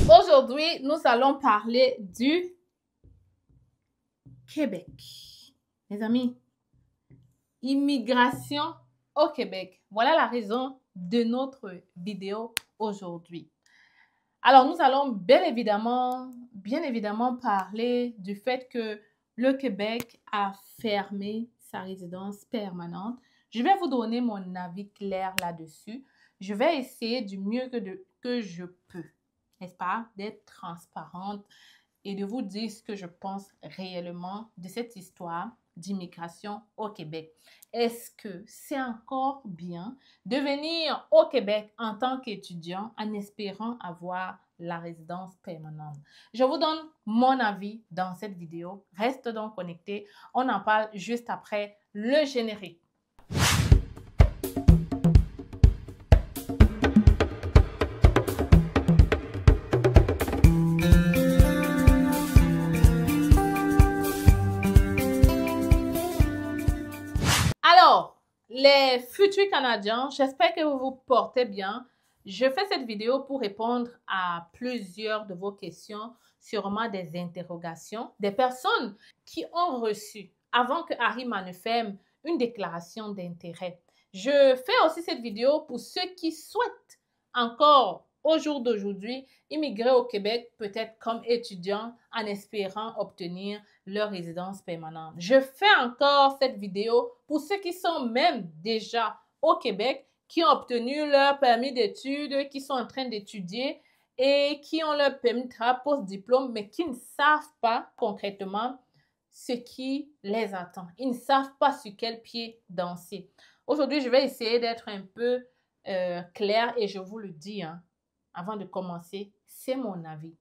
Aujourd'hui, nous allons parler du Québec. Mes amis, immigration au Québec. Voilà la raison de notre vidéo aujourd'hui. Alors, nous allons bien évidemment parler du fait que le Québec a fermé sa résidence permanente. Je vais vous donner mon avis clair là-dessus. Je vais essayer du mieux que je peux, n'est-ce pas, d'être transparente et de vous dire ce que je pense réellement de cette histoire d'immigration au Québec. Est-ce que c'est encore bien de venir au Québec en tant qu'étudiant en espérant avoir la résidence permanente? Je vous donne mon avis dans cette vidéo. Reste donc connecté. On en parle juste après le générique. Alors, les futurs Canadiens, j'espère que vous vous portez bien. Je fais cette vidéo pour répondre à plusieurs de vos questions, sûrement des interrogations, des personnes qui ont reçu, avant que Harry ne ferme, une déclaration d'intérêt. Je fais aussi cette vidéo pour ceux qui souhaitent encore, au jour d'aujourd'hui, immigrer au Québec, peut-être comme étudiants, en espérant obtenir leur résidence permanente. Je fais encore cette vidéo pour ceux qui sont même déjà au Québec, qui ont obtenu leur permis d'études, qui sont en train d'étudier et qui ont leur permis de travail post-diplôme, mais qui ne savent pas concrètement ce qui les attend. Ils ne savent pas sur quel pied danser. Aujourd'hui, je vais essayer d'être un peu claire et je vous le dis, avant de commencer, c'est mon avis.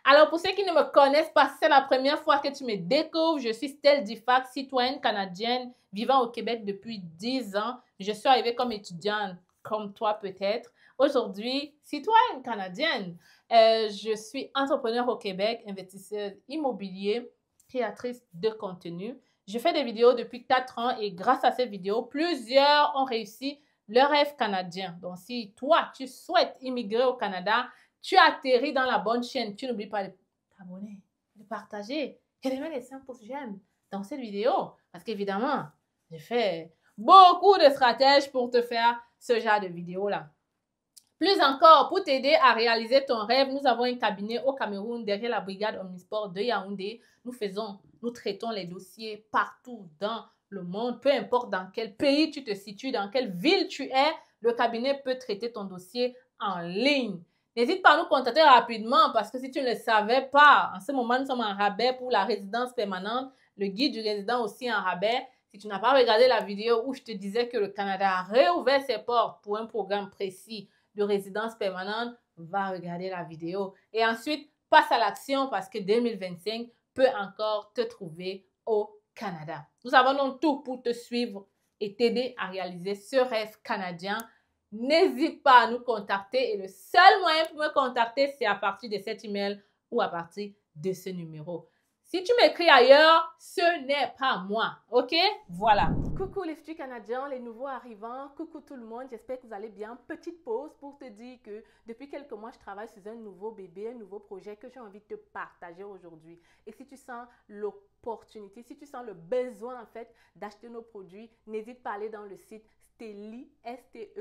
Alors, pour ceux qui ne me connaissent pas, c'est la première fois que tu me découvres. Je suis Stell Difac, citoyenne canadienne vivant au Québec depuis 10 ans. Je suis arrivée comme étudiante, comme toi peut-être. Aujourd'hui, citoyenne canadienne. Je suis entrepreneur au Québec, investisseuse immobilier, créatrice de contenu. Je fais des vidéos depuis 4 ans et grâce à ces vidéos, plusieurs ont réussi leur rêve canadien. Donc, si toi, tu souhaites immigrer au Canada, tu atterris dans la bonne chaîne. Tu n'oublies pas de t'abonner, de partager et de mettre les 5 pouces j'aime dans cette vidéo. Parce qu'évidemment, j'ai fait beaucoup de stratèges pour te faire ce genre de vidéo-là. Plus encore, pour t'aider à réaliser ton rêve, nous avons un cabinet au Cameroun derrière la brigade Omnisport de Yaoundé. Nous traitons les dossiers partout dans le monde, peu importe dans quel pays tu te situes, dans quelle ville tu es, le cabinet peut traiter ton dossier en ligne. N'hésite pas à nous contacter rapidement parce que si tu ne le savais pas, en ce moment, nous sommes en rabais pour la résidence permanente, le guide du résident aussi en rabais. Si tu n'as pas regardé la vidéo où je te disais que le Canada a réouvert ses portes pour un programme précis de résidence permanente, va regarder la vidéo. Et ensuite, passe à l'action parce que 2025 peut encore te trouver au Canada. Nous avons donc tout pour te suivre et t'aider à réaliser ce rêve canadien. N'hésite pas à nous contacter et le seul moyen pour me contacter, c'est à partir de cet email ou à partir de ce numéro. Si tu m'écris ailleurs, ce n'est pas moi, ok? Voilà. Coucou les futurs Canadiens, les nouveaux arrivants, coucou tout le monde, j'espère que vous allez bien. Petite pause pour te dire que depuis quelques mois, je travaille sur un nouveau bébé, un nouveau projet que j'ai envie de te partager aujourd'hui. Et si tu sens l'opportunité, si tu sens le besoin en fait d'acheter nos produits, n'hésite pas à aller dans le site Stellee, STELLEE.ca,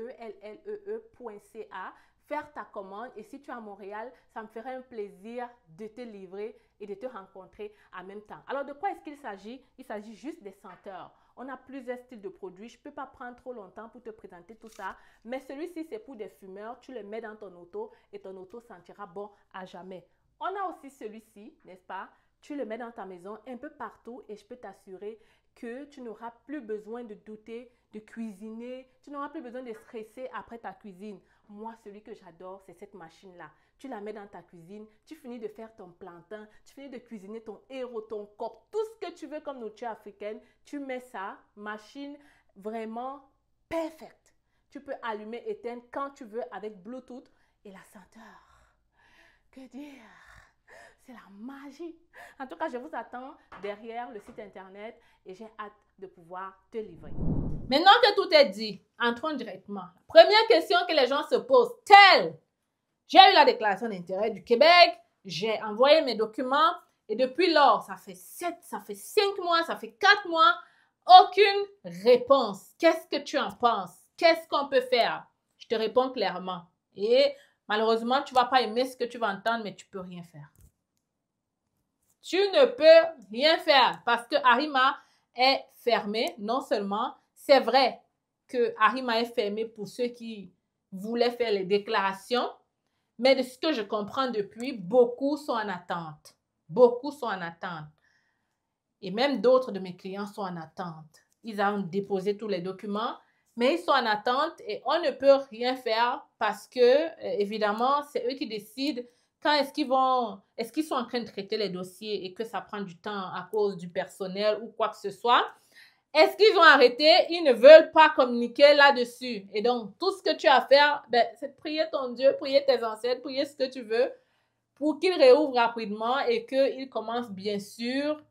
faire ta commande et si tu es à Montréal, ça me ferait un plaisir de te livrer et de te rencontrer en même temps. Alors de quoi est-ce qu'il s'agit? Il s'agit juste des senteurs. On a plusieurs styles de produits. Je ne peux pas prendre trop longtemps pour te présenter tout ça. Mais celui-ci, c'est pour des fumeurs. Tu le mets dans ton auto et ton auto sentira bon à jamais. On a aussi celui-ci, n'est-ce pas? Tu le mets dans ta maison un peu partout et je peux t'assurer que tu n'auras plus besoin de douter, de cuisiner. Tu n'auras plus besoin de stresser après ta cuisine. Moi, celui que j'adore, c'est cette machine-là. Tu la mets dans ta cuisine, tu finis de faire ton plantain, tu finis de cuisiner ton héros, ton coq, tout ce que tu veux comme nourriture africaine. Tu mets ça, machine vraiment parfaite. Tu peux allumer, éteindre quand tu veux avec Bluetooth et la senteur. Que dire? C'est la magie. En tout cas, je vous attends derrière le site internet et j'ai hâte de pouvoir te livrer. Maintenant que tout est dit, entrons directement. Première question que les gens se posent, telle, J'ai eu la déclaration d'intérêt du Québec, j'ai envoyé mes documents et depuis lors, ça fait 5 mois, ça fait 4 mois, aucune réponse. Qu'est-ce que tu en penses? Qu'est-ce qu'on peut faire? Je te réponds clairement. Et malheureusement, tu ne vas pas aimer ce que tu vas entendre, mais tu ne peux rien faire. Tu ne peux rien faire parce que Arima est fermé. Non seulement, c'est vrai que Arima est fermé pour ceux qui voulaient faire les déclarations, mais de ce que je comprends depuis, beaucoup sont en attente. Beaucoup sont en attente. Et même d'autres de mes clients sont en attente. Ils ont déposé tous les documents, mais ils sont en attente et on ne peut rien faire parce que, évidemment, c'est eux qui décident quand est-ce qu'ils sont en train de traiter les dossiers et que ça prend du temps à cause du personnel ou quoi que ce soit. Est-ce qu'ils ont arrêté? Ils ne veulent pas communiquer là-dessus. Et donc, tout ce que tu as à faire, c'est de prier ton Dieu, prier tes ancêtres, prier ce que tu veux pour qu'ils réouvrent rapidement et qu'ils commencent bien sûr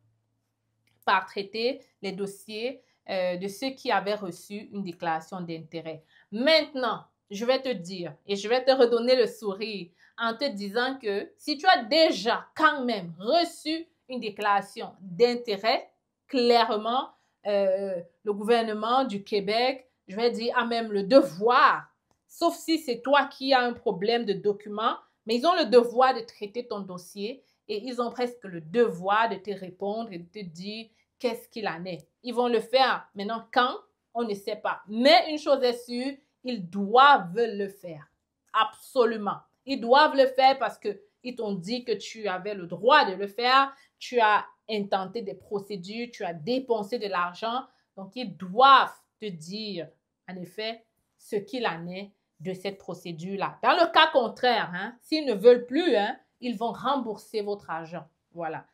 par traiter les dossiers de ceux qui avaient reçu une déclaration d'intérêt. Maintenant, je vais te dire et je vais te redonner le sourire en te disant que si tu as déjà quand même reçu une déclaration d'intérêt, clairement, le gouvernement du Québec, je vais dire, a même le devoir, sauf si c'est toi qui as un problème de document, mais ils ont le devoir de traiter ton dossier et ils ont presque le devoir de te répondre et de te dire qu'est-ce qu'il en est. Ils vont le faire maintenant quand? On ne sait pas. Mais une chose est sûre, ils doivent le faire. Absolument. Ils doivent le faire parce qu'ils t'ont dit que tu avais le droit de le faire. Tu as intenté des procédures, tu as dépensé de l'argent. Donc, ils doivent te dire, en effet, ce qu'il en est de cette procédure-là. Dans le cas contraire, s'ils ne veulent plus, ils vont rembourser votre argent. Voilà.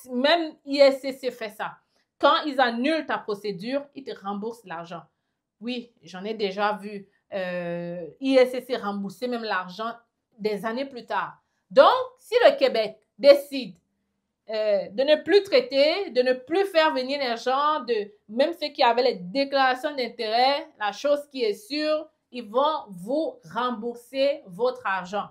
Même ISCC fait ça. Quand ils annulent ta procédure, ils te remboursent l'argent. Oui, j'en ai déjà vu. ISCC rembourser même l'argent des années plus tard. Donc, si le Québec décide de ne plus traiter, de ne plus faire venir les gens, même ceux qui avaient les déclarations d'intérêt, la chose qui est sûre, ils vont vous rembourser votre argent.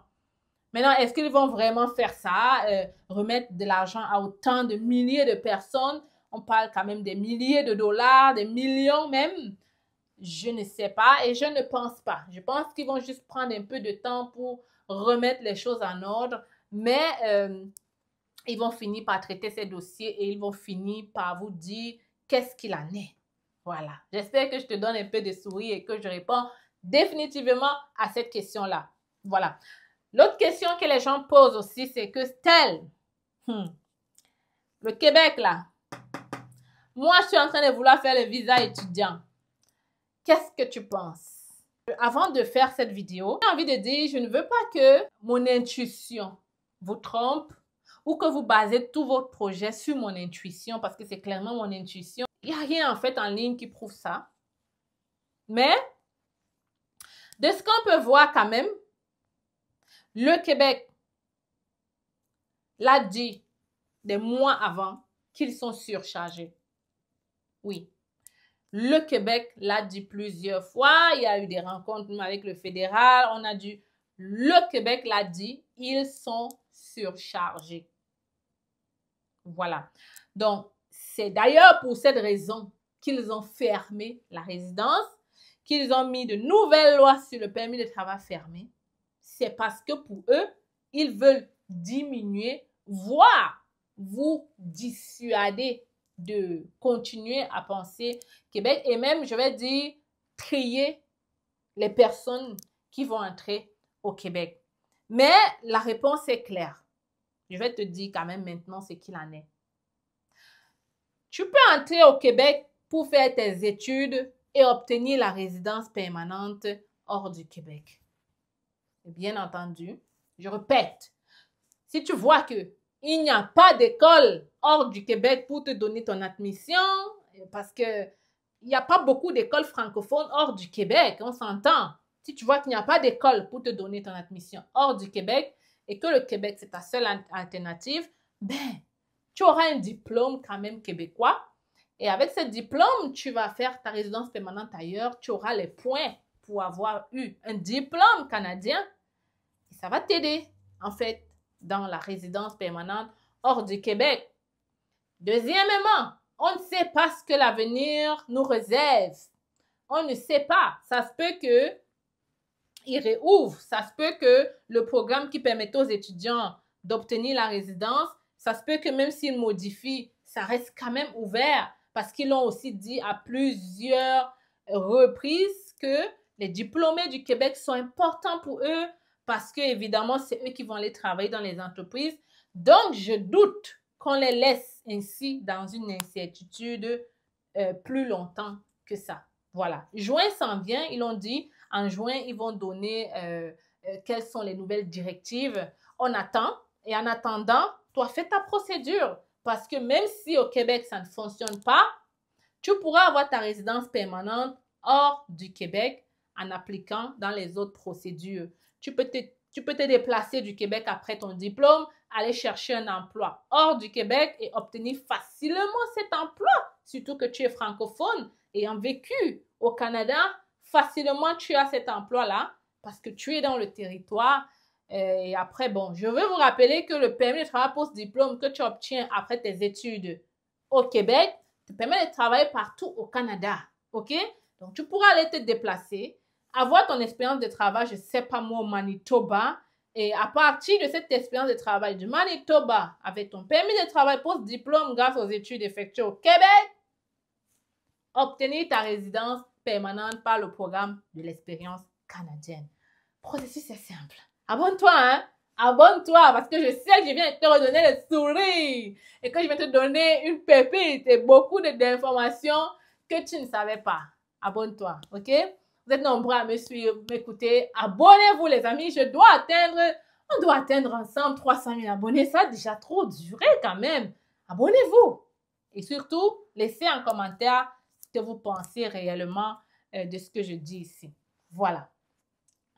Maintenant, est-ce qu'ils vont vraiment faire ça, remettre de l'argent à autant de milliers de personnes? On parle quand même des milliers de dollars, des millions même. Je ne sais pas et je ne pense pas. Je pense qu'ils vont juste prendre un peu de temps pour remettre les choses en ordre, mais ils vont finir par traiter ces dossiers et ils vont finir par vous dire qu'est-ce qu'il en est. Voilà. J'espère que je te donne un peu de sourire et que je réponds définitivement à cette question-là. Voilà. L'autre question que les gens posent aussi, c'est que Stell, le Québec là, moi je suis en train de vouloir faire le visa étudiant. Qu'est-ce que tu penses? Avant de faire cette vidéo, j'ai envie de dire, je ne veux pas que mon intuition vous trompe ou que vous basez tout votre projet sur mon intuition parce que c'est clairement mon intuition. Il n'y a rien en fait en ligne qui prouve ça. Mais de ce qu'on peut voir quand même, le Québec l'a dit des mois avant qu'ils sont surchargés. Oui. Le Québec l'a dit plusieurs fois. Il y a eu des rencontres avec le fédéral. On a dit, le Québec l'a dit, ils sont surchargés. Voilà. Donc, c'est d'ailleurs pour cette raison qu'ils ont fermé la résidence, qu'ils ont mis de nouvelles lois sur le permis de travail fermé. C'est parce que pour eux, ils veulent diminuer, voire vous dissuader de continuer à penser Québec et même, je vais dire, trier les personnes qui vont entrer au Québec. Mais la réponse est claire. Je vais te dire quand même maintenant ce qu'il en est. Tu peux entrer au Québec pour faire tes études et obtenir la résidence permanente hors du Québec. Bien entendu, je répète, si tu vois que il n'y a pas d'école hors du Québec pour te donner ton admission, parce qu'il n'y a pas beaucoup d'écoles francophones hors du Québec, on s'entend. Si tu vois qu'il n'y a pas d'école pour te donner ton admission hors du Québec et que le Québec, c'est ta seule alternative, tu auras un diplôme quand même québécois. Et avec ce diplôme, tu vas faire ta résidence permanente ailleurs. Tu auras les points pour avoir eu un diplôme canadien. Et ça va t'aider, en fait, dans la résidence permanente hors du Québec. Deuxièmement, on ne sait pas ce que l'avenir nous réserve. On ne sait pas. Ça se peut que il réouvre. Ça se peut que le programme qui permettait aux étudiants d'obtenir la résidence, ça se peut que même s'il modifie, ça reste quand même ouvert parce qu'ils l'ont aussi dit à plusieurs reprises que les diplômés du Québec sont importants pour eux parce que, évidemment, c'est eux qui vont aller travailler dans les entreprises. Donc, je doute qu'on les laisse ainsi dans une incertitude plus longtemps que ça. Voilà. Juin s'en vient, ils l'ont dit. En juin, ils vont donner quelles sont les nouvelles directives. On attend. Et en attendant, toi, fais ta procédure. Parce que même si au Québec, ça ne fonctionne pas, tu pourras avoir ta résidence permanente hors du Québec en appliquant dans les autres procédures. Tu peux te déplacer du Québec après ton diplôme, aller chercher un emploi hors du Québec et obtenir facilement cet emploi, surtout que tu es francophone ayant vécu au Canada. Facilement, tu as cet emploi-là parce que tu es dans le territoire. Et après, bon, je veux vous rappeler que le permis de travail post-diplôme que tu obtiens après tes études au Québec te permet de travailler partout au Canada. OK? Donc, tu pourras aller te déplacer, avoir ton expérience de travail, je ne sais pas moi, au Manitoba. Et à partir de cette expérience de travail du Manitoba, avec ton permis de travail post-diplôme grâce aux études effectuées au Québec, obtenir ta résidence permanente par le programme de l'expérience canadienne. Le processus est simple. Abonne-toi, hein? Abonne-toi parce que je sais que je viens de te redonner le sourire et que je vais te donner une pépite et beaucoup d'informations que tu ne savais pas. Abonne-toi, ok? Vous êtes nombreux à me suivre, m'écouter. Abonnez-vous, les amis. On doit atteindre ensemble 300 000 abonnés. Ça a déjà trop duré quand même. Abonnez-vous. Et surtout, laissez un commentaire ce que vous pensez réellement de ce que je dis ici. Voilà.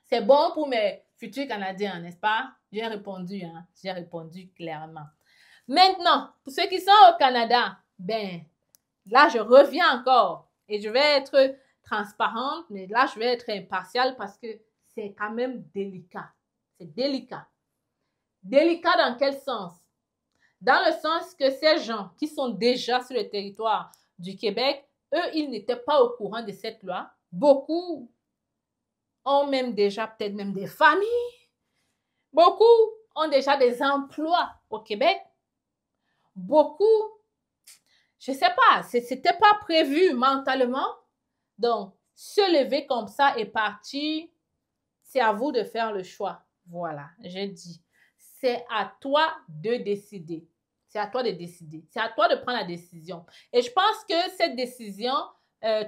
C'est bon pour mes futurs Canadiens, n'est-ce pas? J'ai répondu, hein? J'ai répondu clairement. Maintenant, pour ceux qui sont au Canada, ben, là, je reviens encore et je vais être transparente, mais là, je vais être impartiale parce que c'est quand même délicat. C'est délicat. Délicat dans quel sens? Dans le sens que ces gens qui sont déjà sur le territoire du Québec, eux, ils n'étaient pas au courant de cette loi. Beaucoup ont même déjà peut-être même des familles. Beaucoup ont déjà des emplois au Québec. Beaucoup, je ne sais pas, c'était pas prévu mentalement. Donc, se lever comme ça et partir, c'est à vous de faire le choix. Voilà, je dis. C'est à toi de décider. C'est à toi de décider. C'est à toi de prendre la décision. Et je pense que cette décision,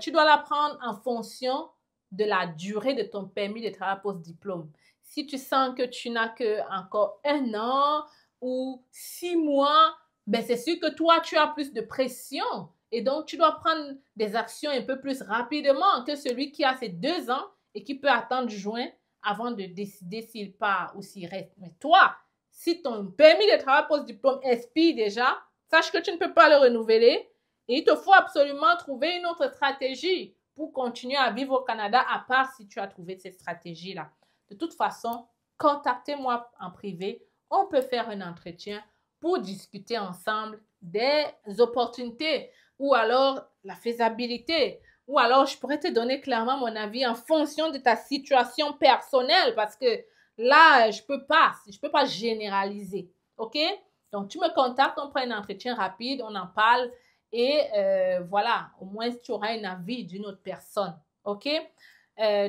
tu dois la prendre en fonction de la durée de ton permis de travail post-diplôme. Si tu sens que tu n'as que encore 1 an ou 6 mois, ben c'est sûr que toi, tu as plus de pression. Et donc, tu dois prendre des actions un peu plus rapidement que celui qui a ses 2 ans et qui peut attendre juin avant de décider s'il part ou s'il reste. Mais toi, si ton permis de travail post-diplôme expire déjà, sache que tu ne peux pas le renouveler et il te faut absolument trouver une autre stratégie pour continuer à vivre au Canada, à part si tu as trouvé cette stratégie-là. De toute façon, contactez-moi en privé. On peut faire un entretien pour discuter ensemble des opportunités ou alors la faisabilité. Ou alors, je pourrais te donner clairement mon avis en fonction de ta situation personnelle parce que là, je peux pas généraliser. OK? Donc, tu me contactes, on prend un entretien rapide, on en parle et voilà, au moins tu auras un avis d'une autre personne. OK?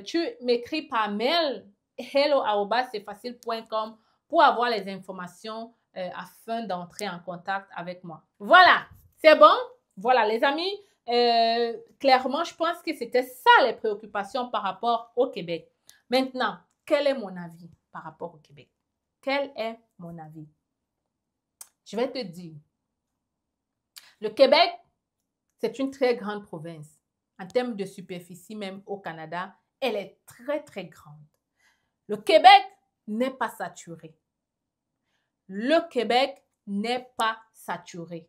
Tu m'écris par mail hello@cetfacile.com pour avoir les informations afin d'entrer en contact avec moi. Voilà, c'est bon? Voilà, les amis, clairement, je pense que c'était ça les préoccupations par rapport au Québec. Maintenant, quel est mon avis par rapport au Québec? Quel est mon avis? Je vais te dire, le Québec, c'est une très grande province. En termes de superficie, même au Canada, elle est très, très grande. Le Québec n'est pas saturé. Le Québec n'est pas saturé.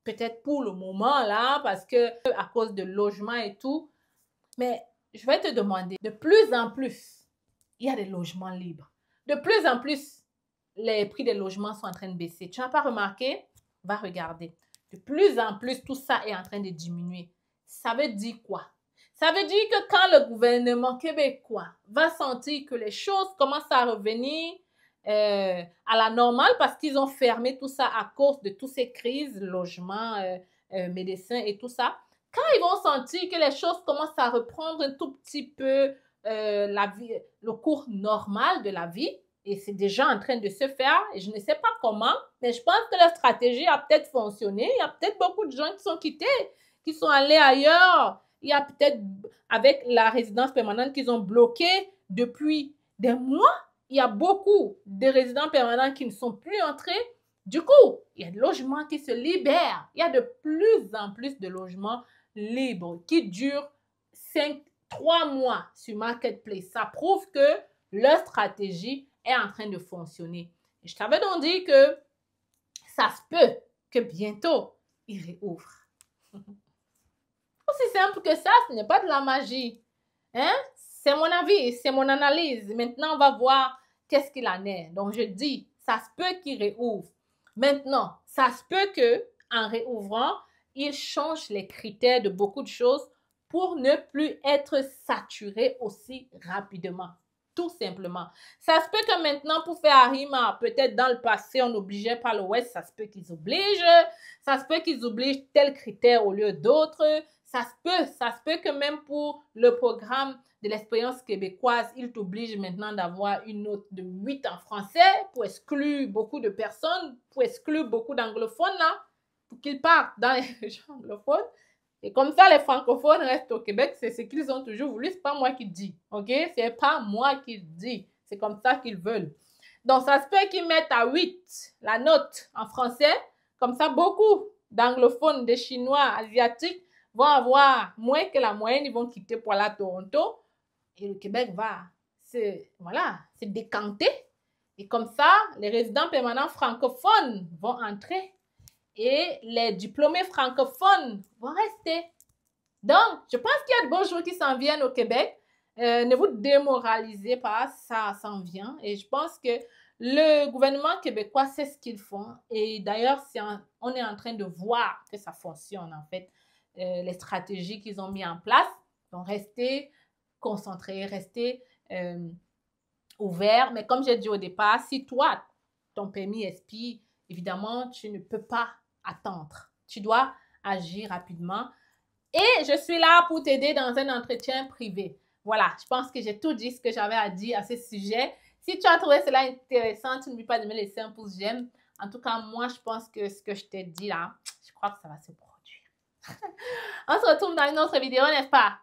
Peut-être pour le moment, là, parce que à cause de logement et tout. Mais je vais te demander, de plus en plus, il y a des logements libres. de plus en plus, les prix des logements sont en train de baisser. Tu n'as pas remarqué? Va regarder. De plus en plus, tout ça est en train de diminuer. Ça veut dire quoi? Ça veut dire que quand le gouvernement québécois va sentir que les choses commencent à revenir à la normale parce qu'ils ont fermé tout ça à cause de toutes ces crises, logements, médecins et tout ça, quand ils vont sentir que les choses commencent à reprendre un tout petit peu la vie, le cours normal de la vie, et c'est déjà en train de se faire, et je ne sais pas comment, mais je pense que la stratégie a peut-être fonctionné. Il y a peut-être beaucoup de gens qui sont quittés, qui sont allés ailleurs. Il y a peut-être, avec la résidence permanente qu'ils ont bloquée depuis des mois, il y a beaucoup de résidents permanents qui ne sont plus entrés. Du coup, il y a des logements qui se libèrent. Il y a de plus en plus de logements libres qui durent 3 mois sur Marketplace. Ça prouve que leur stratégie est en train de fonctionner. Et je t'avais donc dit que ça se peut que bientôt, ils réouvrent. Aussi simple que ça, ce n'est pas de la magie. Hein? C'est mon avis, c'est mon analyse. Maintenant, on va voir qu'est-ce qu'il en est. Donc, je dis, ça se peut qu'ils réouvrent. Maintenant, ça se peut qu'en réouvrant, ils changent les critères de beaucoup de choses pour ne plus être saturés aussi rapidement. Tout simplement. Ça se peut que maintenant, pour faire Arima, peut-être dans le passé, on n'obligeait pas l'Ouest, ça se peut qu'ils obligent. Ça se peut qu'ils obligent tel critère au lieu d'autres. Ça se peut que même pour le programme de l'expérience québécoise, ils t'obligent maintenant d'avoir une note de 8 en français pour exclure beaucoup de personnes, pour exclure beaucoup d'anglophones, là, pour qu'ils partent dans les régions anglophones. Et comme ça, les francophones restent au Québec. C'est ce qu'ils ont toujours voulu. C'est pas moi qui dis. OK? C'est pas moi qui dis. C'est comme ça qu'ils veulent. Donc, ça se peut qu'ils mettent à 8 la note en français. Comme ça, beaucoup d'anglophones, des Chinois, asiatiques vont avoir moins que la moyenne. Ils vont quitter pour aller à Toronto. Et le Québec va se décanter. Et comme ça, les résidents permanents francophones vont entrer. Et les diplômés francophones vont rester. Donc, je pense qu'il y a de bons jours qui s'en viennent au Québec. Ne vous démoralisez pas, ça s'en vient. Et je pense que le gouvernement québécois sait ce qu'ils font. Et d'ailleurs, on est en train de voir que ça fonctionne, en fait, les stratégies qu'ils ont mis en place. Donc, restez concentrés, restez ouverts. Mais comme j'ai dit au départ, si toi, ton permis expire, évidemment, tu ne peux pas attendre. Tu dois agir rapidement. Et je suis là pour t'aider dans un entretien privé. Voilà, je pense que j'ai tout dit ce que j'avais à dire à ce sujet. Si tu as trouvé cela intéressant, tu n'oublie pas de me laisser un pouce j'aime. En tout cas, moi, je pense que ce que je t'ai dit là, je crois que ça va se produire. On se retrouve dans une autre vidéo, n'est-ce pas?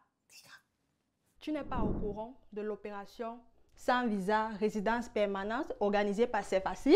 Tu n'es pas au courant de l'opération sans visa résidence permanente organisée par C'est Facile?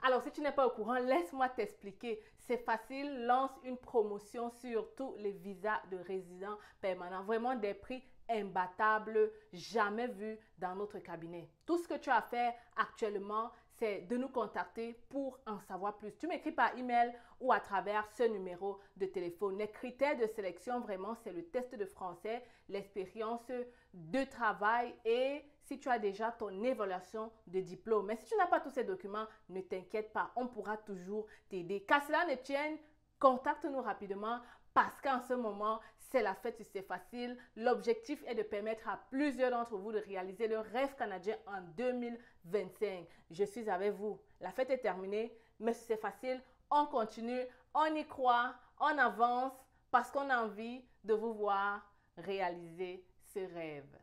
Alors, si tu n'es pas au courant, laisse-moi t'expliquer. C'est facile, lance une promotion sur tous les visas de résidents permanents. Vraiment des prix imbattables, jamais vus dans notre cabinet. Tout ce que tu as à faire actuellement, c'est de nous contacter pour en savoir plus. Tu m'écris par email ou à travers ce numéro de téléphone. Les critères de sélection, vraiment, c'est le test de français, l'expérience de travail et si tu as déjà ton évaluation de diplôme. Mais si tu n'as pas tous ces documents, ne t'inquiète pas, on pourra toujours t'aider. Qu'à cela ne tienne, contacte-nous rapidement parce qu'en ce moment, c'est la fête, c'est facile. L'objectif est de permettre à plusieurs d'entre vous de réaliser le rêve canadien en 2025. Je suis avec vous. La fête est terminée, mais c'est facile. On continue, on y croit, on avance parce qu'on a envie de vous voir réaliser ce rêve.